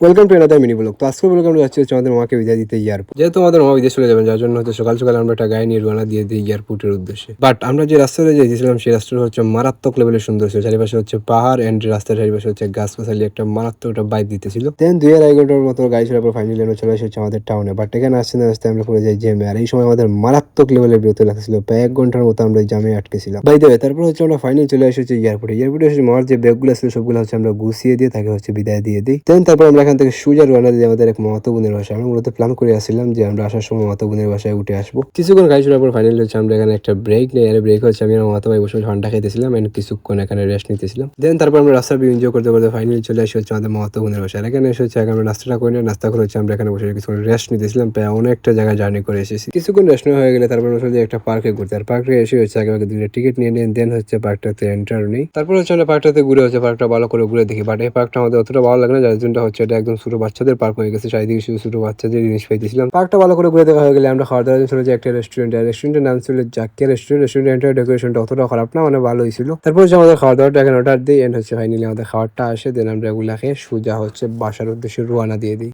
Welcome to another mini blog. তো আজকে blog আমরা যাচ্ছি হচ্ছে আমাদের মাকে বিদায় দিতে এয়ারপোর্ট। যেহেতু আমাদের মা বিদেশ চলে যাবেন, যার জন্য হচ্ছে সকাল সকাল আমরা একটা গাড়ি নিয়ে রওনা দিয়ে দিই এয়ারপোর্টের উদ্দেশ্যে। বাট আমরা যে রাস্তাটা যাইছিলাম সেই রাস্তাটা হচ্ছে মারাত্মক লেভেলের সুন্দর ছিল। চারিপাশে হচ্ছে পাহাড় এন্ড রাস্তার চারিপাশে হচ্ছে গাছ গাছালি, একটা মারাত্মক একটা বাইক দিতেছিল। দেন 2.5 ঘন্টার মতো গাড়ি ছিল, পর ফাইনালি আমরা চলে এসেছি আমাদের টাউনে। বাট এখানে আসতে না আসতে আমরা পড়ে যাই জ্যামে। আর এই সময় আমাদের মারাত্মক লেভেলের বিরতি লাগছিল, প্রায় 1 ঘন্টার মতো আমরা এই জ্যামে আটকেছিলাম। বাই দ্য ওয়ে, তারপর হচ্ছে আমরা ফাইনালি চলে এসেছি এয়ারপোর্টে এসে মার যে ব্যাগগুলো ছিল সবগুলো হচ্ছে আমরা গুছিয়ে দিয়ে তাকে হচ্ছে বিদায় দিয়ে দিই। দেন তারপর আমরা এখান থেকে সোজা রওনা দিই আমাদের এক মামাতো বোনের বাসায়। আমরা মূলত প্ল্যান করে আসছিলাম যে আমরা আসার সময় মামাতো বোনের বাসায় উঠে আসবো। কিছুক্ষণ গাড়ি চলার পর ফাইনালি হচ্ছে আমরা এখানে একটা ব্রেক নেই। আর ব্রেক হচ্ছে আমি আমার মামাতো ভাই বসে ঠান্ডা খাইতেছিলাম এন্ড কিছুক্ষণ এখানে রেস্ট নিতেছিলাম। দেন তারপর আমরা রাস্তা এনজয় করতে করতে ফাইনালি চলে আসি হচ্ছে আমাদের মামাতো বোনের বাসায়। আর এখানে এসে হচ্ছে আমরা নাস্তাটা করে নিয়ে নাস্তা করে হচ্ছে আমরা এখানে বসে কিছুক্ষণ রেস্ট নিতেছিলাম। প্রায় অনেকটা জায়গায় জার্নি করে এসেছি। কিছুক্ষণ রেস্ট নেওয়া হয়ে গেলে তারপর আমরা চলে যাই একটা পার্কে ঘুরতে। আর পার্কে এসে হচ্ছে আগে দুটো টিকিট নিয়ে নিন, দেন হচ্ছে পার্কটাতে এন্টার নেই। তারপর হচ্ছে আমরা পার্কটাতে ঘুরে হচ্ছে পার্কটা ভালো করে ঘুরে দেখি। বাট এই পার্কটা আমাদের অতটা ভালো লাগে না, যার জন্য হচ্ছে এটা একদম ছোট বাচ্চাদের পার্ক হয়ে গেছে। চারিদিকে শুধু ছোট বাচ্চাদের জিনিস পাইতেছিলাম। পার্কটা ভালো করে ঘুরে দেখা হয়ে গেলে আমরা খাওয়া দাওয়ার জন্য চলে যাই একটা রেস্টুরেন্ট। আর রেস্টুরেন্টের নাম ছিল জাকিয়া রেস্টুরেন্ট। রেস্টুরেন্টের ডেকোরেশনটা অতটা খারাপ না, মানে ভালোই ছিল। তারপর হচ্ছে আমাদের খাওয়া দাওয়াটা এখানে অর্ডার দিই এন্ড হচ্ছে ফাইনালি আমাদের খাবারটা আসে। দেন আমরা এগুলা খেয়ে সোজা হচ্ছে বাসার উদ্দেশ্যে রওনা দিয়ে দিই।